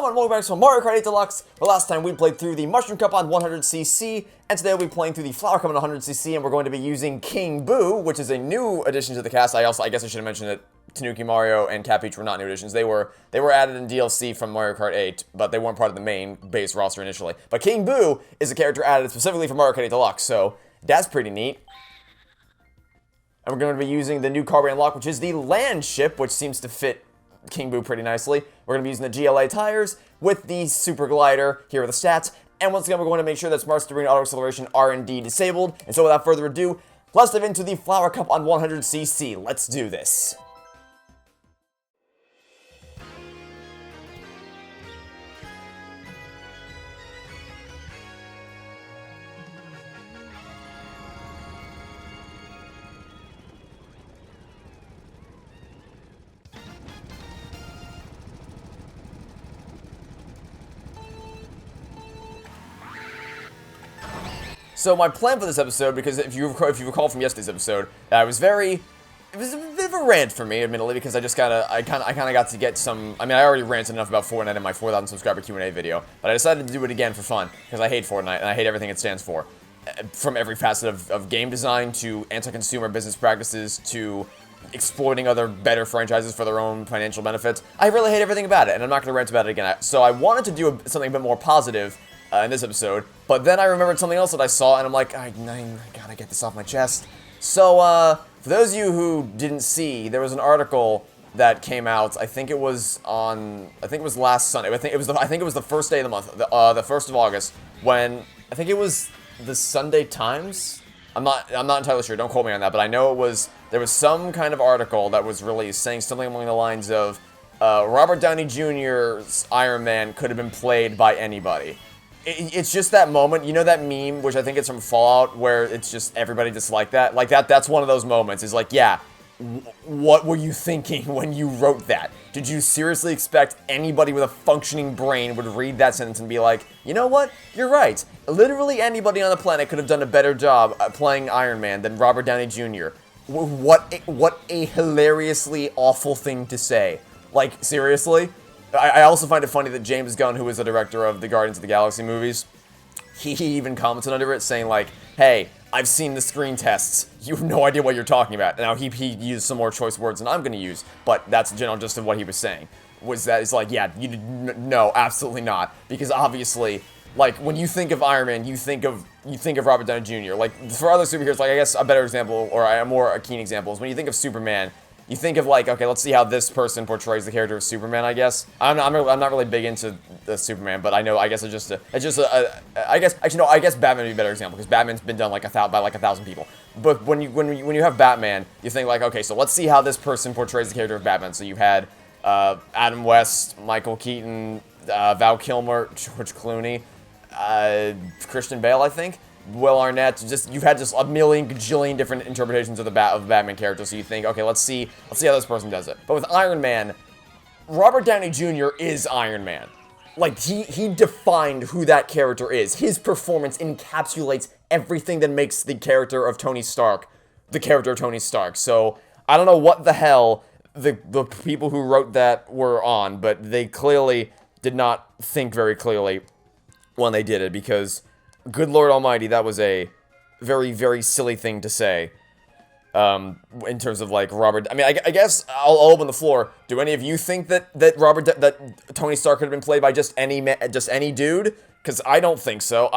Hello and welcome back to Mario Kart 8 Deluxe. The last time we played through the Mushroom Cup on 100cc, and today we'll be playing through the Flower Cup on 100cc, and we're going to be using King Boo, which is a new addition to the cast. I guess I should have mentioned that Tanuki Mario and Cat Peach were not new additions. They were added in DLC from Mario Kart 8, but they weren't part of the main base roster initially. But King Boo is a character added specifically for Mario Kart 8 Deluxe, so that's pretty neat. And we're going to be using the new car we unlocked, which is the land ship, which seems to fit King Boo pretty nicely. We're going to be using the GLA tires with the super glider. Here are the stats. And once again, we're going to make sure that Smart Steering and Auto Acceleration are indeed disabled. And so without further ado, let's dive into the Flower Cup on 100cc. Let's do this. So my plan for this episode, because if you recall from yesterday's episode, it was a bit of a rant for me, admittedly, because I kind of got to get some. I mean, I already ranted enough about Fortnite in my 4,000 subscriber Q&A video, but I decided to do it again for fun because I hate Fortnite and I hate everything it stands for, from every facet of game design to anti-consumer business practices to exploiting other better franchises for their own financial benefits. I really hate everything about it, and I'm not going to rant about it again. So I wanted to do something a bit more positive in this episode, but then I remembered something else that I saw, and I'm like, I gotta get this off my chest. So, for those of you who didn't see, there was an article that came out. I think it was last Sunday. I think it was the first day of the month, the 1st of August, when I think it was the Sunday Times. I'm not entirely sure. Don't quote me on that, but I know there was some kind of article that was released saying something along the lines of Robert Downey Jr.'s Iron Man could have been played by anybody. It's just that moment, you know that meme, which I think it's from Fallout, where it's just everybody just like that? Like, that's one of those moments. It's like, yeah, what were you thinking when you wrote that? Did you seriously expect anybody with a functioning brain would read that sentence and be like, you know what? You're right. Literally anybody on the planet could have done a better job playing Iron Man than Robert Downey Jr. What a hilariously awful thing to say. Like, seriously? I also find it funny that James Gunn, who is the director of the Guardians of the Galaxy movies, he even commented under it saying like, hey, I've seen the screen tests. You have no idea what you're talking about. Now, he used some more choice words than I'm going to use, but that's the general gist of what he was saying. Was that it's like, yeah, no, absolutely not. Because obviously, like, when you think of Iron Man, you think of Robert Downey Jr. Like, for other superheroes, like, I guess a better example, or a more keen example, is when you think of Superman, you think of like, okay, let's see how this person portrays the character of Superman, I guess. I'm not really big into the Superman, but I know, I guess I guess Batman would be a better example, because Batman's been done like by like 1,000 people. But when you have Batman, you think like, okay, so let's see how this person portrays the character of Batman. So you had Adam West, Michael Keaton, Val Kilmer, George Clooney, Christian Bale, I think. Will Arnett, you've had just a million gajillion different interpretations of the Batman character, so you think, okay, let's see how this person does it. But with Iron Man, Robert Downey Jr. is Iron Man. Like, he defined who that character is. His performance encapsulates everything that makes the character of Tony Stark the character of Tony Stark. So, I don't know what the hell the people who wrote that were on, but they clearly did not think very clearly when they did it, because good Lord Almighty, that was a very, very silly thing to say. In terms of like Robert, I mean, I guess I'll open the floor. Do any of you think that Tony Stark could have been played by just any dude? Because I don't think so.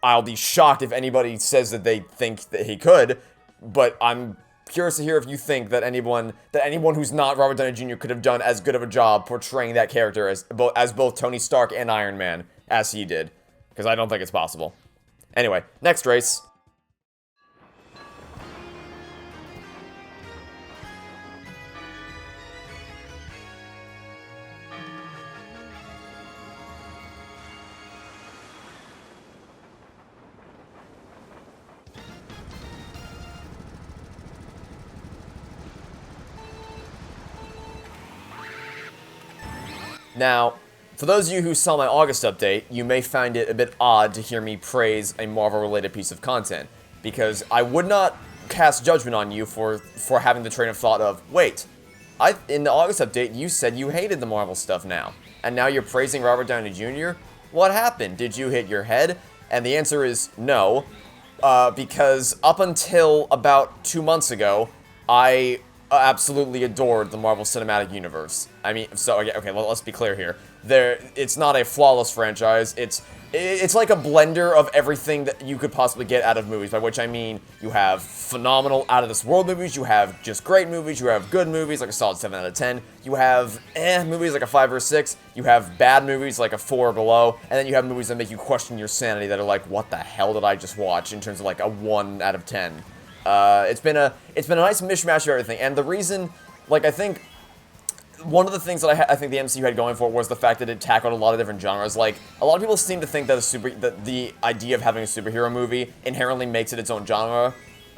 I'll be shocked if anybody says that they think that he could. But I'm curious to hear if you think that anyone who's not Robert Downey Jr. could have done as good of a job portraying that character as both Tony Stark and Iron Man as he did. Because I don't think it's possible. Anyway, next race. Now, for those of you who saw my August update, you may find it a bit odd to hear me praise a Marvel-related piece of content, because I would not cast judgment on you for having the train of thought of, wait, in the August update, you said you hated the Marvel stuff now. and now you're praising Robert Downey Jr.? What happened? Did you hit your head? And the answer is no, because up until about 2 months ago, I absolutely adored the Marvel Cinematic Universe. I mean, so, okay, let's be clear here. It's not a flawless franchise. It's like a blender of everything that you could possibly get out of movies, by which I mean you have phenomenal out-of-this-world movies, you have just great movies, you have good movies, like a solid 7 out of 10, you have movies like a 5 or 6, you have bad movies like a 4 or below, and then you have movies that make you question your sanity that are like, what the hell did I just watch, in terms of like a 1 out of 10. It's been a nice mishmash of everything, and the reason, like, I think one of the things that I think the MCU had going for it was the fact that it tackled a lot of different genres. Like, a lot of people seem to think that that the idea of having a superhero movie inherently makes it its own genre.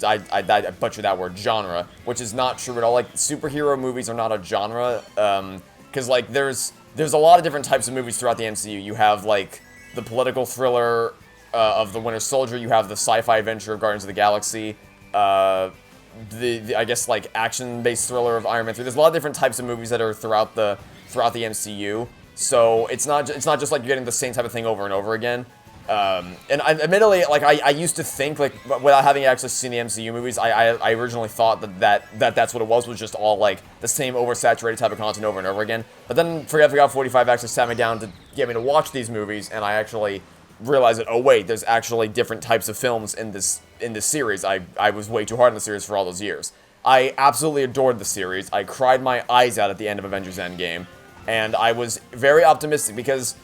I butchered that word, genre, which is not true at all. Like, superhero movies are not a genre, because, like, there's a lot of different types of movies throughout the MCU. You have, like, the political thriller of The Winter Soldier, you have the sci-fi adventure of Guardians of the Galaxy, the I guess, like, action-based thriller of Iron Man 3. There's a lot of different types of movies that are throughout the MCU. So it's not just like you're getting the same type of thing over and over again. And admittedly, like, I used to think, like, without having actually seen the MCU movies, I originally thought that's what it was just all, like, the same oversaturated type of content over and over again. But then Forgot 45 actually sat me down to get me to watch these movies, and I actually realized that, oh wait, there's actually different types of films in this series. I was way too hard on the series for all those years. I absolutely adored the series. I cried my eyes out at the end of Avengers Endgame, and I was very optimistic because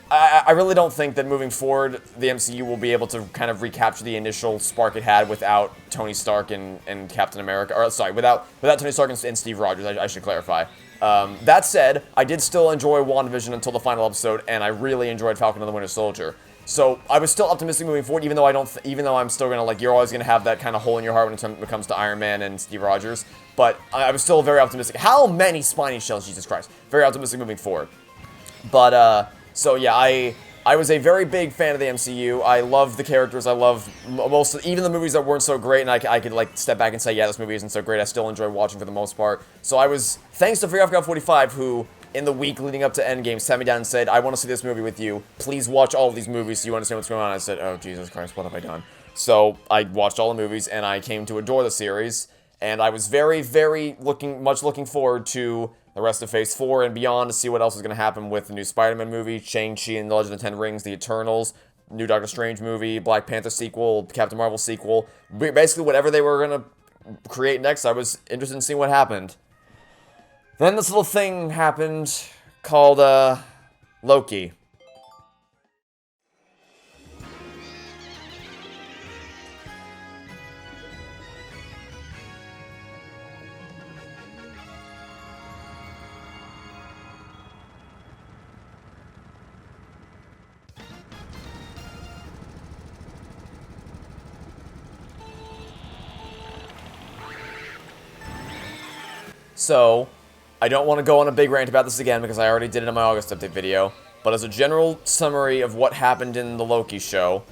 I really don't think that moving forward, the MCU will be able to kind of recapture the initial spark it had without Tony Stark and Captain America, or sorry, without Tony Stark and Steve Rogers, I should clarify. That said, I did still enjoy WandaVision until the final episode, and I really enjoyed Falcon and the Winter Soldier. So I was still optimistic moving forward, even though I'm still gonna, like, you're always gonna have that kind of hole in your heart when it comes to Iron Man and Steve Rogers. But I was still very optimistic. How many spiny shells, Jesus Christ? Very optimistic moving forward. But so yeah, I was a very big fan of the MCU. I loved the characters. I loved even the movies that weren't so great, and I could, like, step back and say, yeah, this movie isn't so great. I still enjoy watching for the most part. So I was, thanks to Forgot 45, who, in the week leading up to Endgame, sat me down and said, I want to see this movie with you. Please watch all of these movies so you understand what's going on. I said, oh, Jesus Christ, what have I done? So I watched all the movies, and I came to adore the series, and I was very, very much looking forward to the rest of Phase 4 and beyond to see what else is going to happen with the new Spider-Man movie, Shang-Chi and the Legend of the Ten Rings, The Eternals, new Doctor Strange movie, Black Panther sequel, Captain Marvel sequel. Basically, whatever they were going to create next, I was interested in seeing what happened. Then this little thing happened called, Loki. So, I don't want to go on a big rant about this again because I already did it in my August update video, but as a general summary of what happened in the Loki show,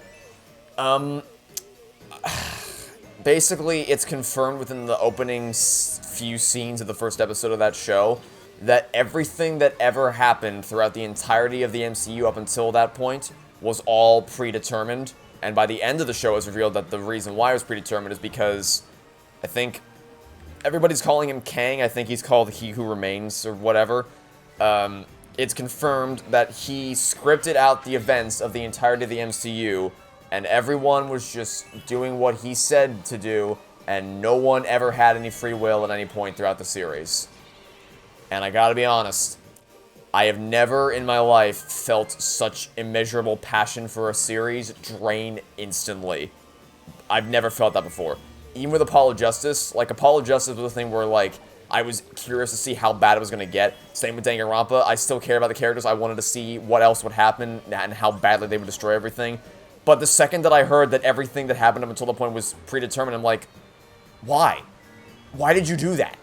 basically it's confirmed within the opening few scenes of the first episode of that show that everything that ever happened throughout the entirety of the MCU up until that point was all predetermined, and by the end of the show it was revealed that the reason why it was predetermined is because, I think, everybody's calling him Kang. I think he's called He Who Remains, or whatever. It's confirmed that he scripted out the events of the entirety of the MCU, and everyone was just doing what he said to do, and no one ever had any free will at any point throughout the series. And I gotta be honest, I have never in my life felt such immeasurable passion for a series drain instantly. I've never felt that before. Even with Apollo Justice, like, Apollo Justice was a thing where, like, I was curious to see how bad it was going to get. Same with Danganronpa. I still care about the characters. I wanted to see what else would happen and how badly they would destroy everything. But the second that I heard that everything that happened up until the point was predetermined, I'm like, why? Why did you do that?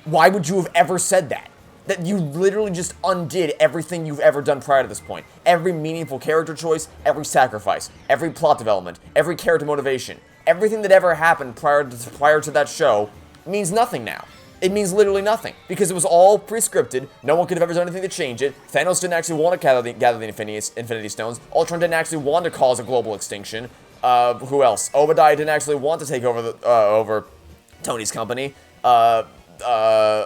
Why would you have ever said that? That you literally just undid everything you've ever done prior to this point. Every meaningful character choice, every sacrifice, every plot development, every character motivation. Everything that ever happened prior to that show means nothing now. It means literally nothing, because it was all pre-scripted. No one could have ever done anything to change it. Thanos didn't actually want to gather the Infinity Stones. Ultron didn't actually want to cause a global extinction. Who else? Obadiah didn't actually want to take over over Tony's company. Why am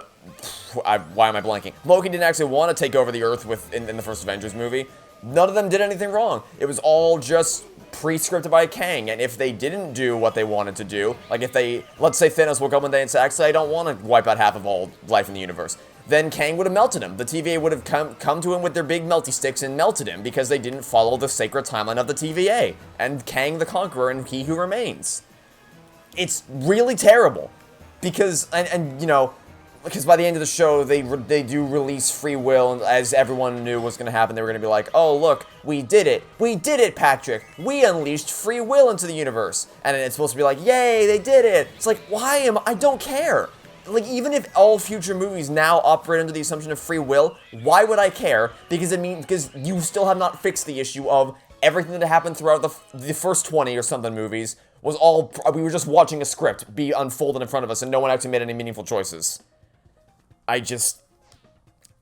I blanking? Loki didn't actually want to take over the Earth in the first Avengers movie. None of them did anything wrong. It was all just pre-scripted by Kang, and if they didn't do what they wanted to do, like if they, let's say Thanos woke up one day and said, actually, I don't want to wipe out half of all life in the universe, then Kang would have melted him. The TVA would have come to him with their big melty sticks and melted him because they didn't follow the sacred timeline of the TVA, and Kang the Conqueror and He Who Remains. It's really terrible, because, and you know, because by the end of the show, they do release free will, and as everyone knew was going to happen, they were going to be like, oh, look, we did it, Patrick, we unleashed free will into the universe, and it's supposed to be like, yay, they did it. It's like, I don't care. Like, even if all future movies now operate under the assumption of free will, why would I care? Because you still have not fixed the issue of everything that happened throughout the first 20 or something movies was all, we were just watching a script be unfolded in front of us, and no one actually made any meaningful choices.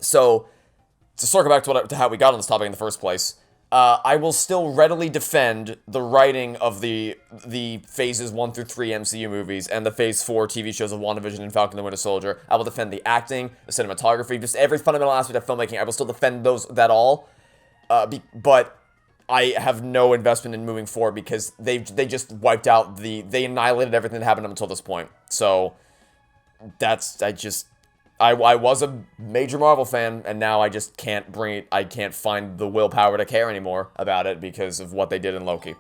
So, to circle back to how we got on this topic in the first place, I will still readily defend the writing of the Phases 1 through 3 MCU movies and the Phase 4 TV shows of WandaVision and Falcon and the Winter Soldier. I will defend the acting, the cinematography, just every fundamental aspect of filmmaking. I will still defend that all, but I have no investment in moving forward because they just wiped out they annihilated everything that happened up until this point. So, I was a major Marvel fan, and now I just can't I can't find the willpower to care anymore about it because of what they did in Loki.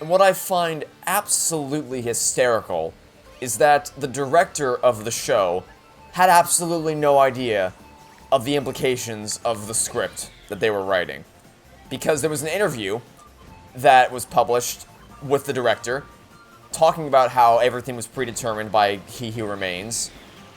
And what I find absolutely hysterical is that the director of the show had absolutely no idea of the implications of the script that they were writing. Because there was an interview that was published with the director talking about how everything was predetermined by He Who Remains.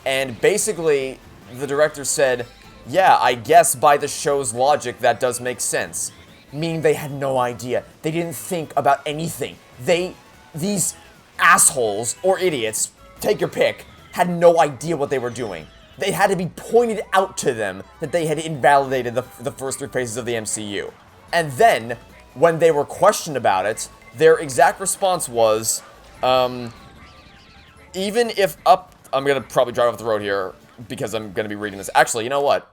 And basically, the director said, yeah, I guess by the show's logic that does make sense. Meaning they had no idea. They didn't think about anything. These assholes, or idiots, take your pick, had no idea what they were doing. They had to be pointed out to them that they had invalidated the first 3 phases of the MCU. And then, when they were questioned about it, their exact response was, even if I'm gonna probably drive off the road here, because I'm gonna be reading this. Actually, you know what?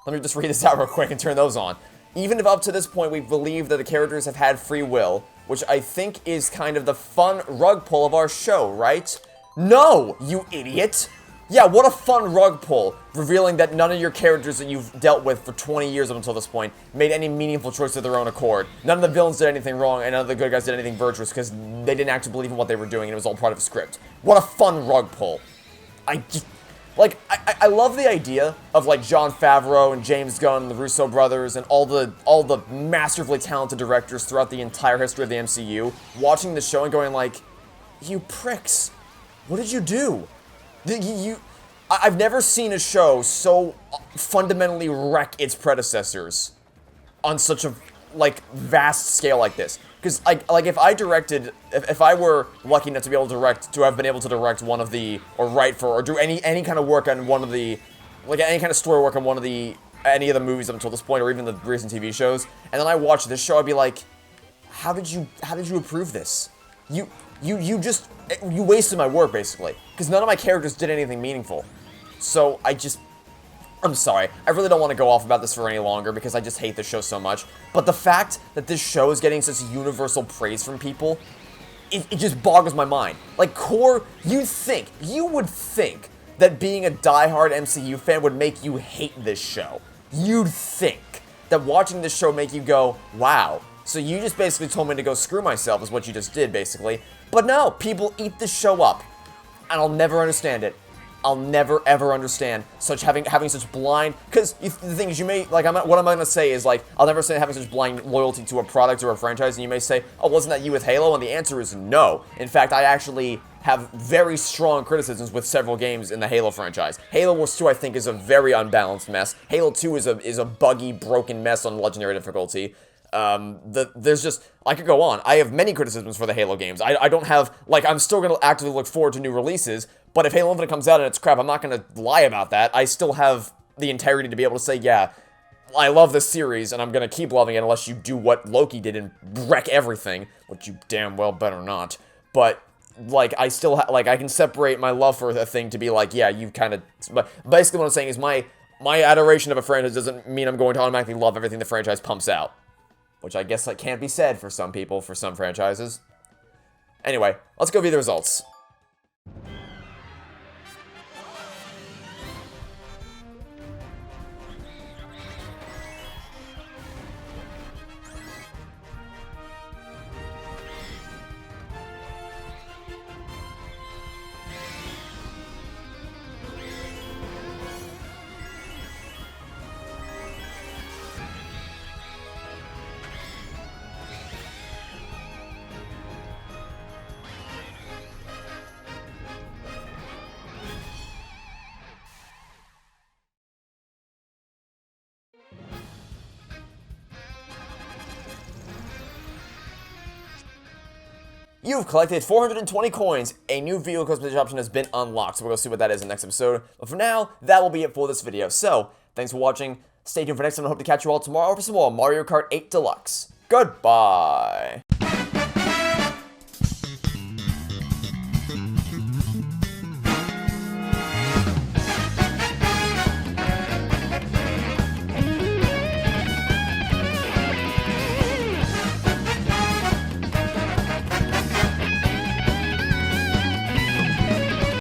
Let me just read this out real quick and turn those on. Even if up to this point we believe that the characters have had free will, which I think is kind of the fun rug pull of our show, right? No, you idiot! Yeah, what a fun rug pull, revealing that none of your characters that you've dealt with for 20 years up until this point made any meaningful choice of their own accord. None of the villains did anything wrong, and none of the good guys did anything virtuous, because they didn't actually believe in what they were doing, and it was all part of a script. What a fun rug pull. I love the idea of, like, Jon Favreau and James Gunn and the Russo brothers and all the masterfully talented directors throughout the entire history of the MCU watching the show and going like, you pricks, what did you do? I've never seen a show so fundamentally wreck its predecessors on such a, like, vast scale like this. Because, like, if I were lucky enough to be able to have been able to direct one of the, or write for, or do any kind of work on one of the, like, any kind of story work on any of the movies up until this point, or even the recent TV shows, and then I watch this show, I'd be like, how did you approve this? You wasted my work, basically. Because none of my characters did anything meaningful. So, I'm sorry, I really don't want to go off about this for any longer because I just hate this show so much, but the fact that this show is getting such universal praise from people, it just boggles my mind. Like, you would think that being a diehard MCU fan would make you hate this show. You'd think that watching this show make you go, wow, so you just basically told me to go screw myself is what you just did, basically. But no, people eat this show up, and I'll never understand it. I'll never ever understand such having such blind, because the thing is, you may, like, what I'm gonna say is, like, I'll never say having such blind loyalty to a product or a franchise, and you may say, oh, wasn't that you with Halo? And the answer is no. In fact, I actually have very strong criticisms with several games in the Halo franchise. Halo Wars 2, I think, is a very unbalanced mess. Halo 2 is a buggy, broken mess on Legendary difficulty. There's just, I could go on. I have many criticisms for the Halo games. I don't have, like, I'm still gonna actively look forward to new releases, but if Halo Infinite comes out and it's crap, I'm not gonna lie about that. I still have the integrity to be able to say, yeah, I love this series, and I'm gonna keep loving it unless you do what Loki did and wreck everything, which you damn well better not. But, like, I still like, I can separate my love for a thing to be like, yeah, you kind of, but basically what I'm saying is my adoration of a franchise doesn't mean I'm going to automatically love everything the franchise pumps out. Which I guess that can't be said for some people, for some franchises. Anyway, let's go view the results. You've collected 420 coins. A new vehicle customization option has been unlocked, so we'll go see what that is in the next episode. But for now, that will be it for this video. So, thanks for watching. Stay tuned for next time. I hope to catch you all tomorrow for some more Mario Kart 8 Deluxe. Goodbye.